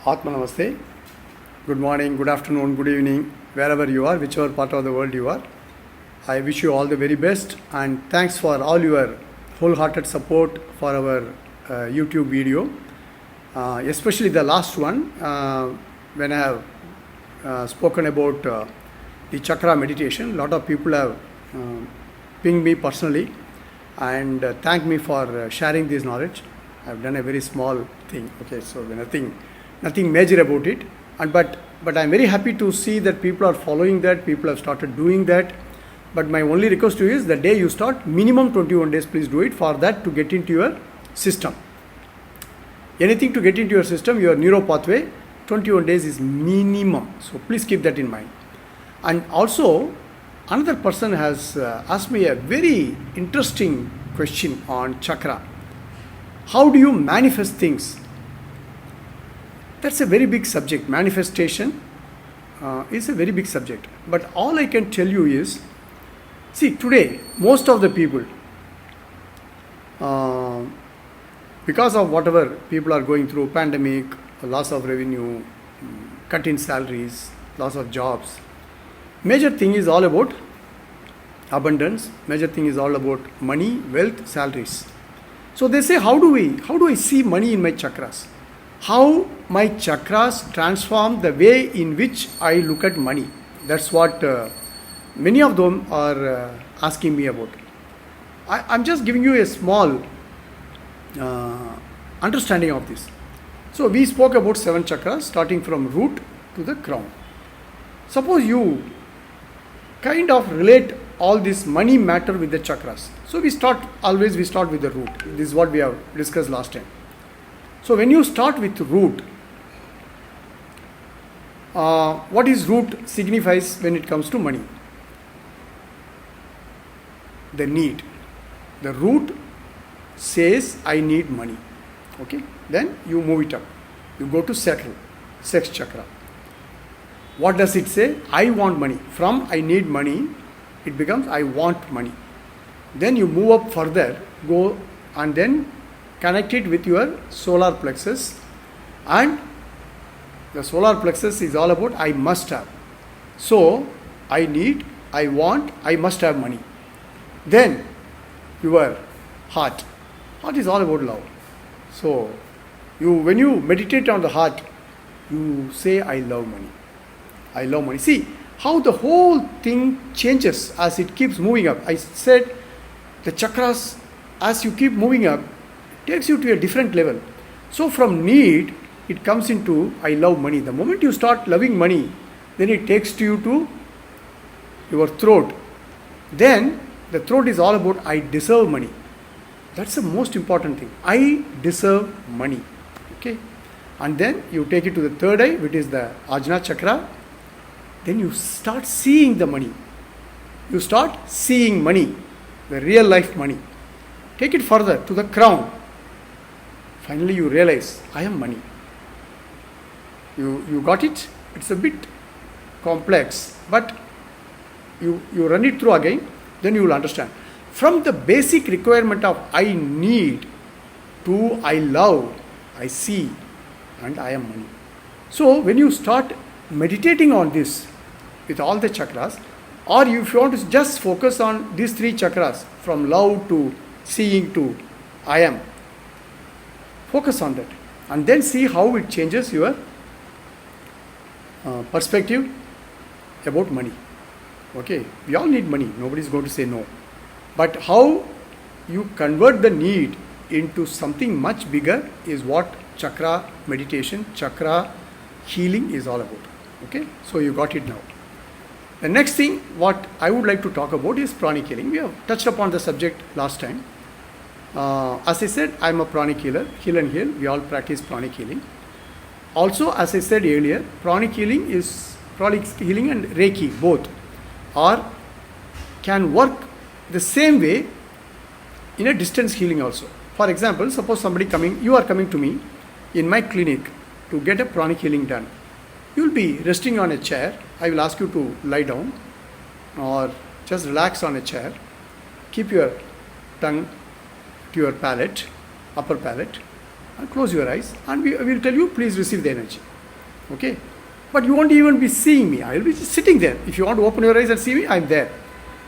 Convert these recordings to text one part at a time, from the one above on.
Atma Namaste. Good morning, good afternoon, good evening, wherever you are, whichever part of the world you are. I wish you all the very best and thanks for all your wholehearted support for our YouTube video, especially the last one when I have spoken about the chakra meditation. A lot of people have pinged me personally and thanked me for sharing this knowledge. I have done a very small thing, okay, so nothing major about it, and but I'm very happy to see that people are following that, people have started doing that. But my only request to you is the day you start, minimum 21 days, please do it for that to get into your system. Anything to get into your system, your neuro pathway, 21 days is minimum. So please keep that in mind. And also, another person has asked me a very interesting question on chakra. How do you manifest things? That's a very big subject. Manifestation is a very big subject. But all I can tell you is, see, today, most of the people, because of whatever people are going through, pandemic, loss of revenue, cut in salaries, loss of jobs, major thing is all about abundance, major thing is all about money, wealth, salaries. So they say, how do I see money in my chakras? How my chakras transform the way in which I look at money? That's what many of them are asking me about. I'm just giving you a small understanding of this. So we spoke about 7 chakras starting from root to the crown. Suppose you kind of relate all this money matter with the chakras. So we start with the root. This is what we have discussed last time. So when you start with root, what is root signifies when it comes to money? The need. The root says I need money. Okay. Then you move it up. You go to sacral, sex chakra. What does it say? I want money. From I need money, it becomes I want money. Then you move up further, go and then connect it with your solar plexus, and the solar plexus is all about I must have. So I need, I want, I must have money. Then your heart is all about love. So when you meditate on the heart, you say I love money. I love money. See how the whole thing changes as it keeps moving up. I said the chakras, as you keep moving up, takes you to a different level. So from need, it comes into I love money. The moment you start loving money, then it takes you to your throat. Then the throat is all about I deserve money. That's the most important thing. I deserve money. Okay. And then you take it to the third eye, which is the Ajna chakra. Then you start seeing the money. You start seeing money, the real life money. Take it further to the crown. Finally you realize I am money. You got it? It's a bit complex, but you run it through again, then you will understand. From the basic requirement of I need to I love, I see, and I am money. So when you start meditating on this with all the chakras, or if you want to just focus on these 3 chakras, from love to seeing to I am, focus on that and then see how it changes your perspective about money. Okay, we all need money, nobody is going to say no, but how you convert the need into something much bigger is what chakra meditation, chakra healing is all about. Okay, so you got it now. The next thing what I would like to talk about is pranic healing. We have touched upon the subject last time. As I said, I am a pranic healer, heal and heal. We all practice pranic healing. Also, as I said earlier, pranic healing and Reiki both can work the same way in a distance healing also. For example, suppose you are coming to me in my clinic to get a pranic healing done. You will be resting on a chair. I will ask you to lie down or just relax on a chair. Keep your tongue to your palate, upper palate, and close your eyes, and we will tell you, please receive the energy. Okay? But you won't even be seeing me. I will be just sitting there. If you want to open your eyes and see me, I'm there.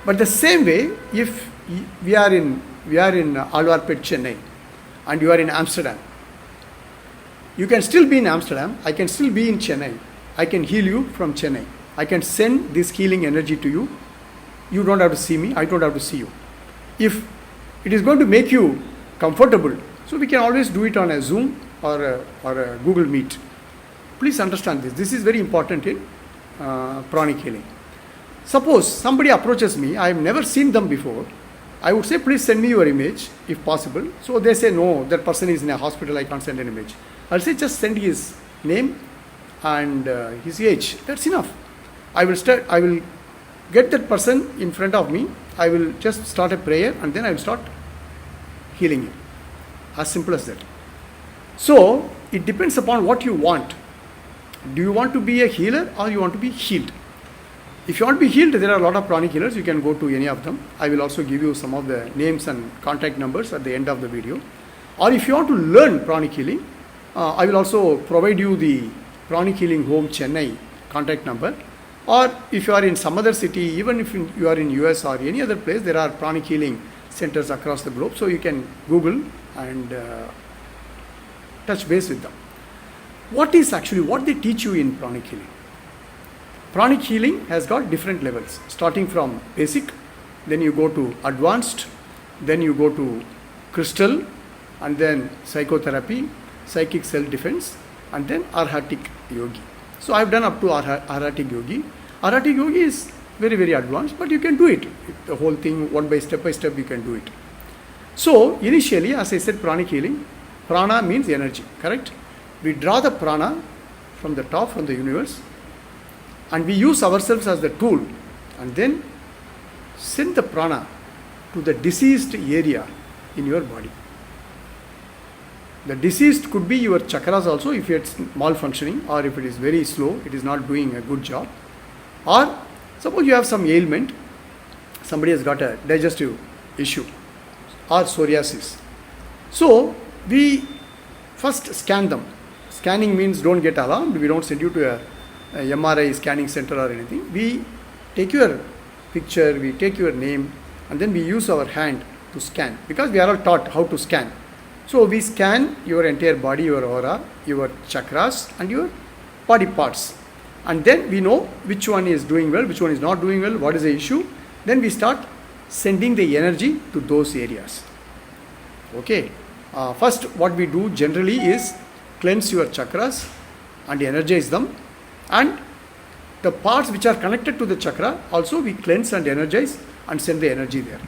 But the same way, if we are in Alvarpet, Chennai, and you are in Amsterdam, you can still be in Amsterdam, I can still be in Chennai. I can heal you from Chennai. I can send this healing energy to you. You don't have to see me, I don't have to see you. If it is going to make you comfortable, so we can always do it on a Zoom or a Google Meet. Please understand this. This is very important in pranic healing. Suppose somebody approaches me, I have never seen them before. I would say, please send me your image if possible. So they say, no, that person is in a hospital, I can't send an image. I'll say, just send his name and his age. That's enough. I will get that person in front of me. I will just start a prayer and then I will start healing him. As simple as that. So it depends upon what you want. Do you want to be a healer or you want to be healed? If you want to be healed, there are a lot of pranic healers. You can go to any of them. I will also give you some of the names and contact numbers at the end of the video. Or if you want to learn pranic healing, I will also provide you the Pranic Healing Home Chennai contact number. Or if you are in some other city, even if you are in US or any other place, there are pranic healing centers across the globe. So you can Google and touch base with them. What they teach you in pranic healing? Pranic healing has got different levels, starting from basic, then you go to advanced, then you go to crystal, and then psychotherapy, psychic self-defense, and then Arhatic Yogi. So I have done up to Arhatic Yogi. Arhatic Yogi is very, very advanced, but you can do it. The whole thing, step by step, you can do it. So initially, as I said, pranic healing, prana means energy, correct? We draw the prana from the top, from the universe, and we use ourselves as the tool, and then send the prana to the diseased area in your body. The diseased could be your chakras also, if it's malfunctioning, or if it is very slow, it is not doing a good job. Or suppose you have some ailment, somebody has got a digestive issue or psoriasis. So we first scan them. Scanning means don't get alarmed. We don't send you to a MRI scanning center or anything. We take your picture, we take your name, and then we use our hand to scan, because we are all taught how to scan. So we scan your entire body, your aura, your chakras, and your body parts. And then we know which one is doing well, which one is not doing well, what is the issue. Then we start sending the energy to those areas. Okay. First, what we do generally is cleanse your chakras and energize them. And the parts which are connected to the chakra, also we cleanse and energize and send the energy there.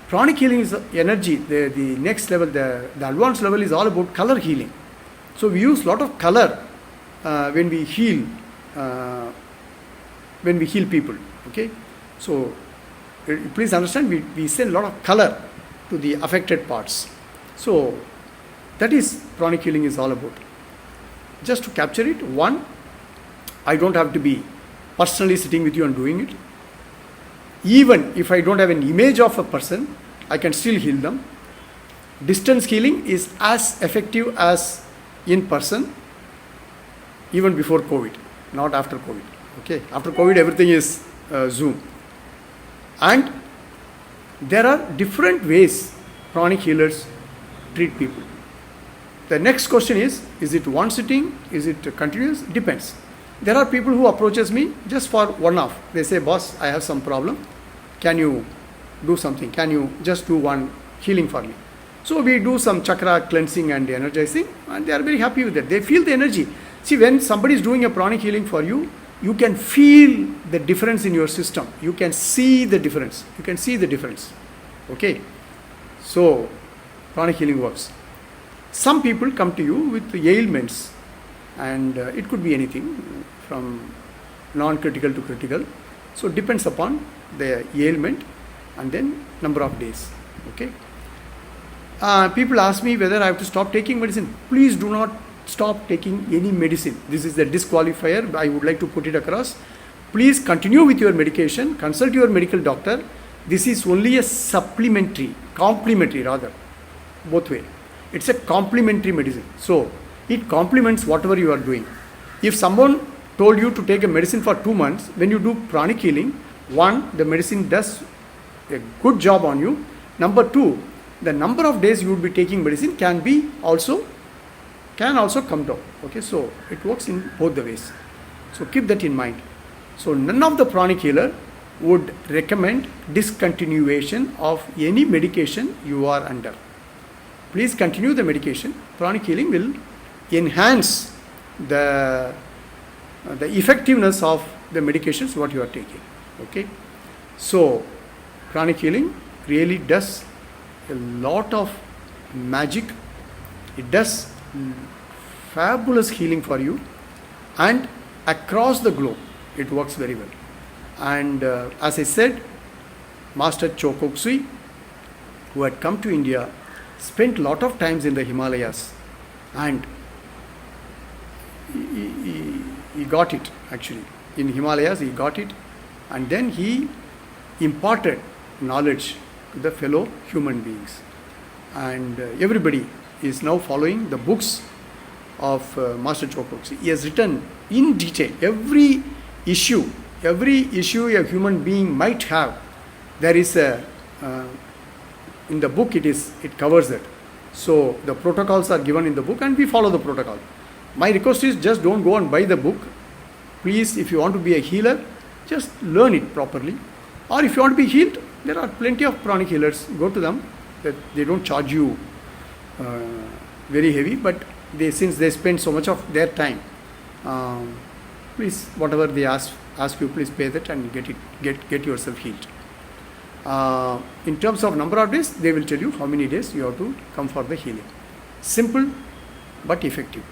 Pranic healing is energy. The next level, the advanced level is all about color healing. So we use a lot of color when we heal people. Okay. So please understand, we send a lot of color to the affected parts. So that is pranic healing is all about. Just to capture it, one, I don't have to be personally sitting with you and doing it. Even if I don't have an image of a person, I can still heal them. Distance healing is as effective as in person, even before COVID, not after COVID. Okay, after COVID everything is Zoom. And there are different ways pranic healers treat people. The next question is it one sitting? Is it continuous? Depends. There are people who approaches me just for one-off. They say, boss, I have some problem. Can you do something? Can you just do one healing for me? So we do some chakra cleansing and energizing, and they are very happy with that. They feel the energy. See, when somebody is doing a pranic healing for you, you can feel the difference in your system. You can see the difference. Okay? So, pranic healing works. Some people come to you with ailments, and it could be anything from non-critical to critical. So it depends upon the ailment and then number of days. Okay. People ask me whether I have to stop taking medicine. Please do not stop taking any medicine. This is the disqualifier. I would like to put it across. Please continue with your medication. Consult your medical doctor. This is only a complementary rather, both way. It's a complementary medicine. So it complements whatever you are doing. If someone told you to take a medicine for 2 months, when you do pranic healing, one, the medicine does a good job on you. Number two, the number of days you would be taking medicine can also come down. Okay, so it works in both the ways. So keep that in mind. So none of the pranic healer would recommend discontinuation of any medication you are under. Please continue the medication. Pranic healing will enhance the effectiveness of the medications what you are taking. Okay, so pranic healing really does a lot of magic. It does fabulous healing for you, and across the globe it works very well. And as I said, Master Choe Kok Sui, who had come to India, spent a lot of times in the Himalayas, and he got it actually. In Himalayas he got it, and then he imparted knowledge to the fellow human beings. And everybody is now following the books of Master Choe Kok Sui. He has written in detail every issue a human being might have. There is a in the book it covers it. So the protocols are given in the book, and we follow the protocol. My request is, just don't go and buy the book. Please, if you want to be a healer, just learn it properly. Or if you want to be healed, there are plenty of pranic healers. Go to them. That they don't charge you very heavy, but since they spend so much of their time, please, whatever they ask you, please pay that and get yourself healed. In terms of number of days, they will tell you how many days you have to come for the healing. Simple but effective.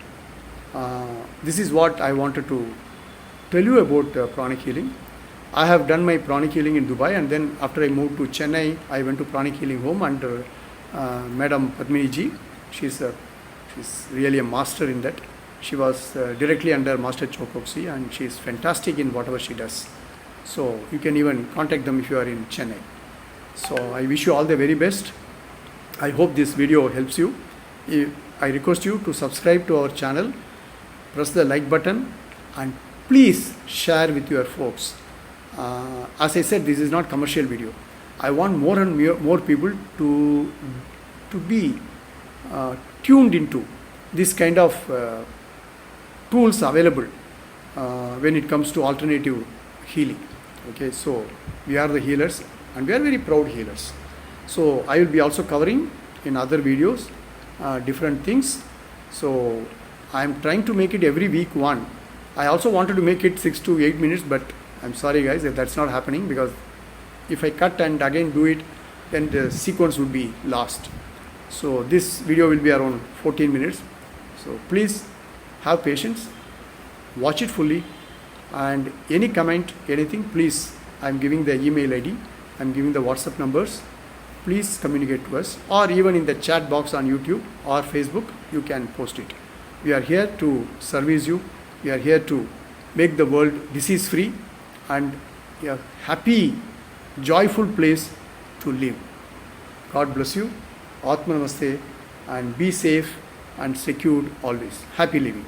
This is what I wanted to tell you about pranic healing. I have done my pranic healing in Dubai, and then after I moved to Chennai, I went to pranic healing home under Madam Padmini ji. She's really a master in that. She was directly under Master Choe Kok Sui, and she is fantastic in whatever she does. So you can even contact them if you are in Chennai. So I wish you all the very best. I hope this video helps you. I request you to subscribe to our channel, press the like button, and please share with your folks. As I said, this is not commercial video. I want more and more people to be tuned into this kind of tools available when it comes to alternative healing. Okay, so we are the healers, and we are very proud healers. So I will be also covering in other videos different things. So I am trying to make it every week one. I also wanted to make it 6 to 8 minutes, but I'm sorry guys if that's not happening, because if I cut and again do it, then the sequence would be lost. So this video will be around 14 minutes. So please have patience, watch it fully, and any comment, anything, please, I'm giving the email ID, I'm giving the WhatsApp numbers. Please communicate to us, or even in the chat box on YouTube or Facebook, you can post it. We are here to service you. We are here to make the world disease free and a happy, joyful place to live. God bless you. Atma Namaste, and be safe and secured always. Happy living.